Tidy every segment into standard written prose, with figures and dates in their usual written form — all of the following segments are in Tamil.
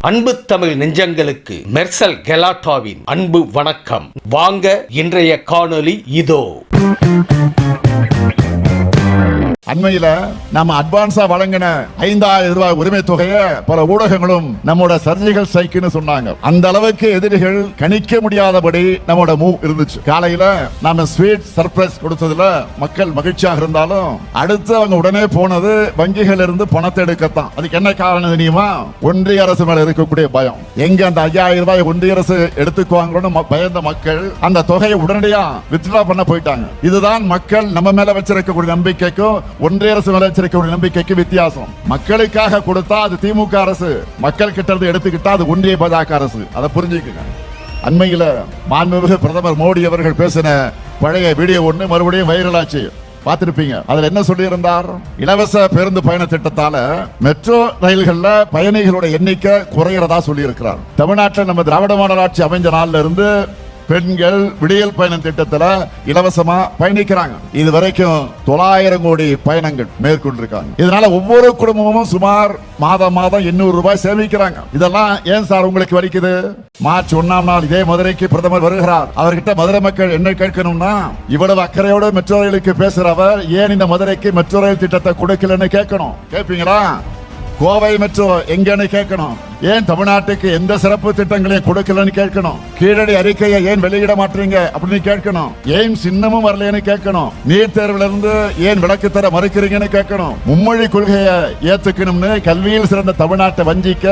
அன்பு தமிழ் நெஞ்சங்களுக்கு மெர்சல் கெலாட்டாவின் அன்பு வணக்கம். வாங்க இன்றைய காணொளி இதோ. அண்மையில நம்ம அட்வான்ஸா வழங்கின 5000 ரூபாய் உரிமை தொகையை பல ஊடகங்களும் நம்மோட சர்ஜிக்கல் ஸ்ட்ரைக்னு சொன்னாங்க. அந்த அளவுக்கு எதிரிகள் கணிக்க முடியாதபடி நம்மோட மூவ் இருந்துச்சு. காலையில நாம ஸ்வீட் சர்ப்ரைஸ் கொடுத்ததுல மக்கள் மகிழ்ச்சியாக இருந்தாலும் அடுத்து அவங்க உடனே போனது வங்கிகள் இருந்து பணத்தை எடுக்கத்தான். அதுக்கு என்ன காரணம் தெரியுமா? ஒன்றிய அரசு மேல இருக்கக்கூடிய பயம். எங்க அந்த 5000 ரூபாய் ஒன்றிய அரசு எடுத்துக்குவாங்களோன்னு பயந்த மக்கள் அந்த தொகையை உடனடியா வித்ட்ரா பண்ண போயிட்டாங்க. இதுதான் மக்கள் நம்ம மேல வச்சிருக்கக்கூடிய நம்பிக்கைக்கும் ஒன்றிய அரசு மேல வச்சிருக்கக்கூடிய நம்பிக்கைக்கு வித்தியாசம். மக்களுக்காக கொடுத்தா அது திமுக அரசு, மக்கள் கிட்ட இருந்து எடுத்துக்கிட்டா அது ஒன்றிய பாஜக அரசு. அதை புரிஞ்சுக்கங்க. அண்மையில மாண்புமிகு பிரதமர் மோடி அவர்கள் பேசின பழைய வீடியோ ஒண்ணு மறுபடியும் வைரல் ஆச்சு, பார்த்திருப்பீங்க. அதுல என்ன சொல்லி இருந்தார்? இலவச பேருந்து பயண திட்டத்தால மெட்ரோ ரயில்கள்ல பயணிகளோட எண்ணிக்கை குறையறதா சொல்லி இருக்கிறார். தமிழ்நாட்டில் நம்ம திராவிட மாடல் ஆட்சி அமைஞ்ச நாள்ல இருந்து பெண்கள் விடியல் பயணம் திட்டத்துல இலவசமா பயணிக்கிறாங்க. இது வரைக்கும் 900 கோடி பயணங்கள் மேற்கொண்டிருக்காங்க. இதனால ஒவ்வொரு குடும்பமும் சுமார் மாதம் 800 ரூபாய் சேமிக்கிறாங்க. இதெல்லாம் ஏன் சார் உங்களுக்கு வலிக்குது? மார்ச் 1ஆம் நாள் இதே மதுரைக்கு பிரதமர் வருகிறார். அவர்கிட்ட மதுரை மக்கள் என்ன கேட்கணும்னா, இவ்வளவு அக்கறையோட மெட்ரோ ரயிலுக்கு பேசுறவர் ஏன் இந்த மதுரைக்கு மெட்ரோ ரயில் திட்டத்தை கொடுக்கலன்னு கேட்கணும். கேட்பீங்களா? கோவை மெட்ரோ எங்கன்னு கேட்கணும். ஏன் தமிழ்நாட்டுக்கு எந்த சிறப்பு திட்டங்களையும் கொடுக்கலன்னு கேட்கணும். கீழடி அறிக்கையை ஏன் வெளியிட மாட்டீங்க அப்படின்னு கேட்கணும். ஏன் சின்னமும் வரலன்னு கேட்கணும். நீட் தேர்வுல இருந்து ஏன் விலக்கு தர மறுக்கிறீங்கன்னு கேட்கணும். மும்மொழி கொள்கையை ஏத்துக்கணும்னு கல்வியில் சிறந்த தமிழ்நாட்டை வஞ்சிக்க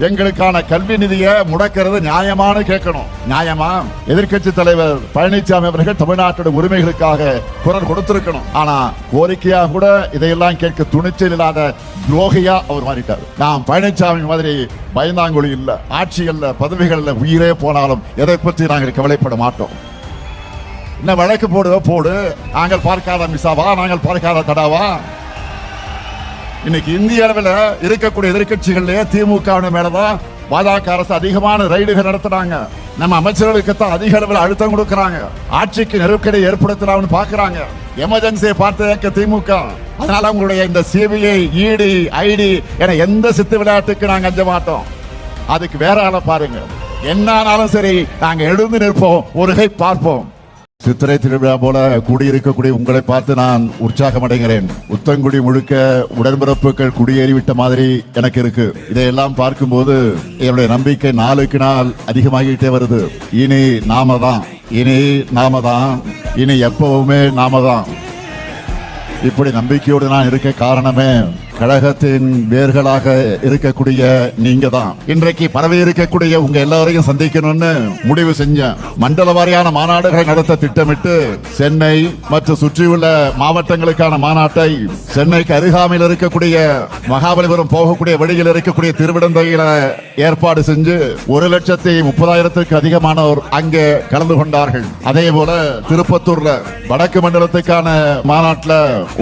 எங்களுக்கான கல்வி நிதியை முடக்கிறது நியாயமானு கேட்கணும். நியாயமா? எதிர்கட்சி தலைவர் பழனிசாமி அவர்கள் தமிழ்நாட்டோட உரிமைகளுக்காக குரல் கொடுத்திருக்கணும். ஆனா கோரிக்கையா கூட இதையெல்லாம் கேட்க துணிச்சல் இல்லாத துரோகியா அவர் மாறிட்டார். நாம் பழனிசாமி மாதிரி பயந்தாங்குழி இல்ல, ஆட்சிகள்ல பதவிகள்ல உயிரே போனாலும் எதை பற்றி நாங்கள் கவலைப்பட மாட்டோம். என்ன வழக்கு போடு, நாங்கள் பார்க்காத மிசாவா, நாங்கள் பார்க்காத தடாவா? இன்னைக்கு இந்திய அளவில் இருக்கக்கூடிய எதிர்கட்சிகள்லயே திமுக மேலதான் பாஜக அரசு அதிகமான ரைடுகள் நடத்துறாங்க. நம்ம அமைச்சர்களுக்கு அதிக அளவில் அழுத்தம் கொடுக்கறாங்க. ஆட்சிக்கு நெருக்கடி ஏற்படுத்தலாம்னு பாக்குறாங்க. எமர்ஜென்சியை பார்த்து திமுக. அதனால உங்களுடைய இந்த சிபிஐ, இடி, ஐடி என எந்த சித்து விளையாட்டுக்கு நாங்க அஞ்ச மாட்டோம். அதுக்கு வேற ஆளை பாருங்க. என்னானாலும் சரி, நாங்க எழுந்து நிற்போம், ஒரு கை பார்ப்போம். சித்திரை திருவிழா போல கூடியிருக்கக்கூடிய உங்களை பார்த்து நான் உற்சாகம் அடைகிறேன். உத்தங்குடி முழுக்க உடன்பிறப்புகள் குடியேறிவிட்ட மாதிரி எனக்கு இருக்கு. இதையெல்லாம் பார்க்கும்போது என்னுடைய நம்பிக்கை நாளுக்கு நாள் அதிகமாகிட்டே வருது. இனி நாம தான், இனி எப்பவுமே நாம தான். இப்படி நம்பிக்கையோடு நான் இருக்க காரணமே கழகத்தின் வேர்களாக இருக்கக்கூடிய நீங்க தான். இன்றைக்கு பரவி இருக்கக்கூடிய உங்க எல்லாரையும் சந்திக்கணும்னு முடிவு செஞ்சேன். மண்டல வாரியான மாநாடுகளை நடத்த திட்டமிட்டு சென்னை மற்றும் சுற்றியுள்ள மாவட்டங்களுக்கான மாநாட்டை சென்னைக்கு அருகாமையில் இருக்கக்கூடிய மகாபலிபுரம் போகக்கூடிய வழியில் இருக்கக்கூடிய திருவிடந்தையில ஏற்பாடு செஞ்சு 1,30,000 அதிகமானோர் அங்கே கலந்து கொண்டார்கள். அதே போல திருப்பத்தூர்ல வடக்கு மண்டலத்துக்கான மாநாட்டில்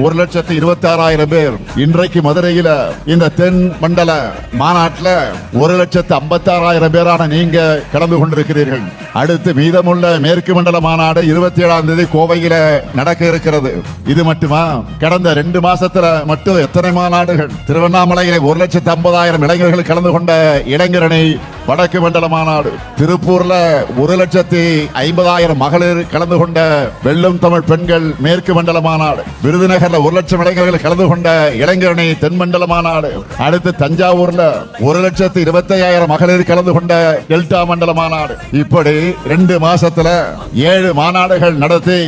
1,26,000 பேர், இன்றைக்கு மதுரையில இந்த தென் மண்டல மாநாட்டில் 1,56,000 பேரான நீங்க கலந்து கொண்டிருக்கிறீர்கள். அடுத்து மீதமுள்ள மேற்கு மண்டல மாநாடு 27ஆம் தேதி கோவையில நடக்க இருக்கிறது. இது மட்டுமா? கடந்த 2 மாசத்துல மட்டும் எத்தனை மாநாடுகள்! திருவண்ணாமலையில 1,50,000 இளைஞர்கள் கலந்து கொண்ட இளைஞரணி வடக்கு மண்டல மாநாடு. திருப்பூர்ல 1,50,000 மகளிர் கலந்து கொண்ட வெல்லும் தமிழ் பெண்கள் மேற்கு மண்டல மாநாடு. விருதுநகர்ல 1,00,000 இளைஞர்கள் கலந்து கொண்ட இளைஞரணி தென்மண்டல மாநாடு. அடுத்து தஞ்சாவூர்ல 1,25,000 மகளிர் கலந்து கொண்ட டெல்டா மண்டல மாநாடு. இப்படி 2 மாசத்துல 7 மாநாடுகள் நடத்தி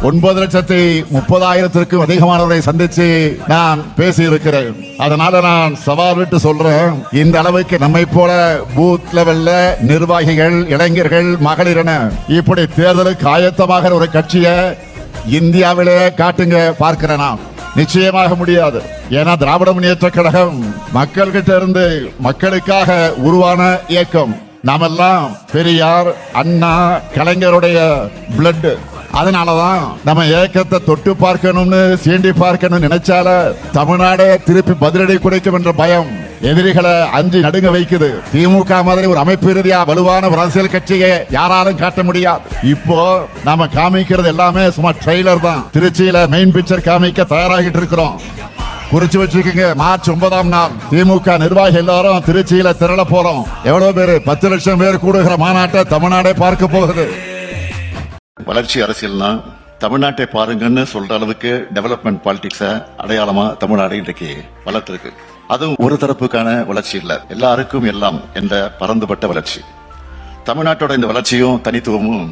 9,30,000 அதிகமானவரை சந்திச்சு நான் பேசி இருக்கிறேன். அதனால நான் சவால் விட்டு சொல்றேன், இந்த அளவுக்கு நம்மை போல பூத் லெவல்ல நிர்வாகிகள், இளைஞர்கள், மகளிர் இப்படி தேர்தலுக்கு ஆயத்தமாக ஒரு கட்சியை இந்தியாவிலே காட்டுங்க பார்க்கிறேன். நிச்சயமாக முடியாது. ஏன்னா திராவிட முன்னேற்ற கழகம் மக்கள் கிட்ட இருந்து மக்களுக்காக உருவான இயக்கம். நாமெல்லாம் பெரியார், அண்ணா, கலைஞருடைய பிளட். அதனாலதான் நம்ம இயக்கத்தை தொட்டு பார்க்கணும்னு, சீண்டி பார்க்கணும்னு நினைச்சால தமிழ்நாடே திருப்பி பதிலடி கொடுக்கும் என்ற பயம் எதிரிகளை அஞ்சு நடுங்க வைக்குது. திமுக மாதிரி ஒரு அமைப்பு ரீதியா வலுவான ஒரு அரசியல் கட்சியை யாராலும் காட்ட முடியாது. இப்போ நாம காமிக்கிறது எல்லாமே சும்மா ட்ரெய்லர் தான். திருச்சியில மெயின் பிக்சர் காமிக்க தயாராகிட்டு இருக்கிறோம். குறிச்சு வச்சுக்கோங்க. மார்ச் 9ஆம் நாள் திமுக நிர்வாகி எல்லாரும் திருச்சியில திரள போறோம். எவ்வளவு பேரு? 10 லட்சம் பேர் கூடுகிற மாநாட்டை தமிழ்நாடே பார்க்க போகுது. வளர்ச்சி அரசியல்னா தமிழ்நாட்டை பாருங்கன்னு சொல்ற அளவுக்கு டெவலப்மெண்ட் பாலிடிக்ஸ அடையாளமா தமிழ்நாடு இன்றைக்கு வளர்த்திருக்கு. அதுவும் ஒரு தரப்புக்கான வளர்ச்சி இல்ல, எல்லாருக்கும் எல்லாம் என்ற பரந்துபட்ட வளர்ச்சி. தமிழ்நாட்டோட இந்த வளர்ச்சியும் தனித்துவமும்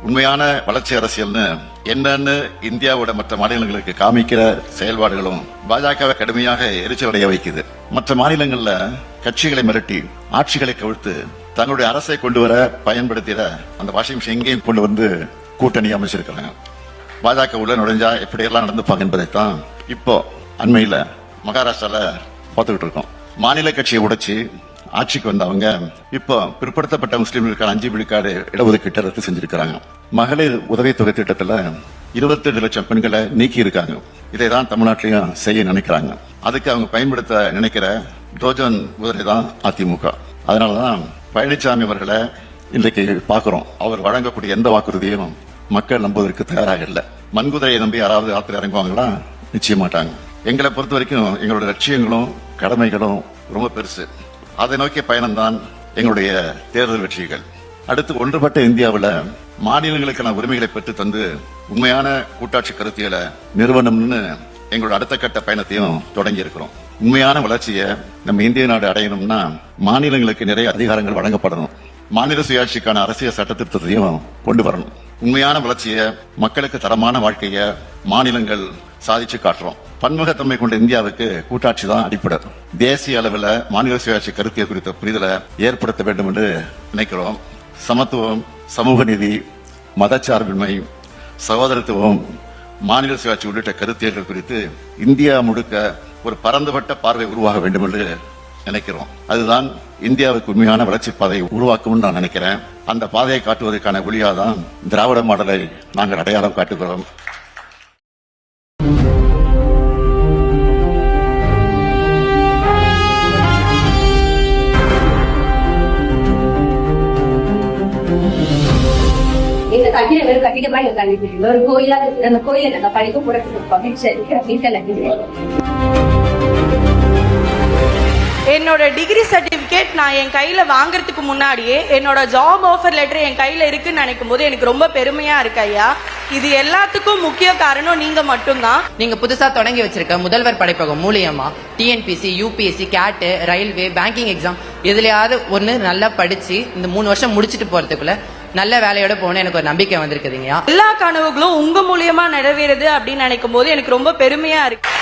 உண்மையான வளர்ச்சி அரசியல்னு என்னன்னு இந்தியாவோட மற்ற மாநிலங்களுக்கு காமிக்கிற செயல்பாடுகளும் பாஜகவை கடுமையாக எரிச்சலடைய வைக்குது. மற்ற மாநிலங்கள்ல கட்சிகளை மிரட்டி ஆட்சிகளை கவிழ்த்து தங்களுடைய அரசை கொண்டு வர பயன்படுத்திட அந்த வாஷிங் மிஷின் எங்கேயும் கொண்டு வந்து கூட்டணி அமைச்சிருக்கிறாங்க. பாஜக உள்ள நுழைஞ்சா எப்படியெல்லாம் நடந்துப்பாங்க என்பதைத்தான் இப்போ அண்மையில மகாராஷ்டிரால பார்த்துக்கிட்டு இருக்கோம். மாநில கட்சியை உடைச்சு ஆட்சிக்கு வந்தவங்க இப்போ பிற்படுத்தப்பட்ட முஸ்லிம்களுக்கான 5 விழுக்காடு இடஒதுக்கீட்டை ரத்து செஞ்சிருக்கிறாங்க. மகளிர் உதவித்தொகை திட்டத்துல 22 லட்சம் பெண்களை நீக்கி இருக்காங்க. இதை தான் தமிழ்நாட்டிலையும் செய்ய நினைக்கிறாங்க. அதுக்கு அவங்க பயன்படுத்த நினைக்கிற ட்ரோஜன் குதிரை தான் அதிமுக. அதனாலதான் பழனிசாமி அவர்களை இன்றைக்கு பார்க்கிறோம். அவர் வழங்கக்கூடிய எந்த வாக்குறுதியும் மக்கள் நம்புவதற்கு தயாராக இல்லை. மண்குதிரையை நம்பி யாராவது ஆத்திர இறங்குவாங்களா? நிச்சய மாட்டாங்க. எங்களை பொறுத்த வரைக்கும் எங்களோட லட்சியங்களும் கடமைகளும் ரொம்ப பெருசு. அதை நோக்கிய பயணம்தான் எங்களுடைய தேர்தல் வெற்றிகள். அடுத்து ஒன்றுபட்ட இந்தியாவில் மாநிலங்களுக்கான உரிமைகளை பெற்று தந்து உண்மையான கூட்டாட்சி கருத்தியலை நிறுவனம்னு எங்களோட அடுத்த கட்ட பயணத்தையும் தொடங்கி இருக்கிறோம். உண்மையான வளர்ச்சியை நம்ம இந்திய நாடு அடையணும்னா மாநிலங்களுக்கு நிறைய அதிகாரங்கள் வழங்கப்படணும். மாநில சுயாட்சிக்கான அரசியல் சட்ட திருத்தத்தையும் கொண்டு வரணும். உண்மையான வளர்ச்சியை, மக்களுக்கு தரமான வாழ்க்கைய மாநிலங்கள் சாதிச்சு காட்டுறோம். பன்முகத்தன்மை கொண்ட இந்தியாவுக்கு கூட்டாட்சி தான் அடிப்படை. தேசிய அளவில் மாநில சுயாட்சி கருத்தியல் குறித்த புரிதலை ஏற்படுத்த வேண்டும் என்று நினைக்கிறோம். சமத்துவம், சமூக நீதி, மதச்சார்பின்மை, சகோதரத்துவம், மாநில சுயாட்சி உள்ளிட்ட கருத்தியல்கள் குறித்து இந்தியா முழுக்க ஒரு பரந்துபட்ட பார்வை உருவாக வேண்டும் என்று நினைக்கிறோம். அதுதான் இந்தியாவுக்கு உண்மையான வளர்ச்சி பாதையை உருவாக்கும் நான் நினைக்கிறேன். அந்த பாதையை காட்டுவதற்கான ஒளியாதான் திராவிட மாடலை நாங்கள் அடையாளம் காட்டுகிறோம். எங்க கட்டிட வெறும் கட்டிடமா எங்க கண்டிப்பா ஒரு கோயிலா அந்த கோயில நாங்க படிக்க போறதுக்கு என்னோட டிகிரி சர்டிபிகேட் நான் என் கையில வாங்குறதுக்கு முன்னாடியே என்னோட ஜாப் ஆஃபர் லெட்டர் என் கையில இருக்குன்னு நினைக்கும் போது எனக்கு ரொம்ப பெருமையா இருக்கு ஐயா. இது எல்லாத்துக்கும் முக்கிய காரணம் நீங்க மட்டும்தான். நீங்க புதுசா தொடங்கி வச்சிருக்க முதல்வர் படைப்பகம் மூலியமா TNPSC, UPSC, CAT, railway, banking exam எதுலயாவது ஒண்ணு நல்லா படிச்சு இந்த 3 வருஷம் முடிச்சிட்டு போறதுக்குள்ள நல்ல வேலையோட போன எனக்கு ஒரு நம்பிக்கை வந்திருக்குதுங்கய்யா. எல்லா கனவுகளும் உங்க மூலியமா நிறைவேறுது அப்படின்னு நினைக்கும் போது எனக்கு ரொம்ப பெருமையா இருக்கு.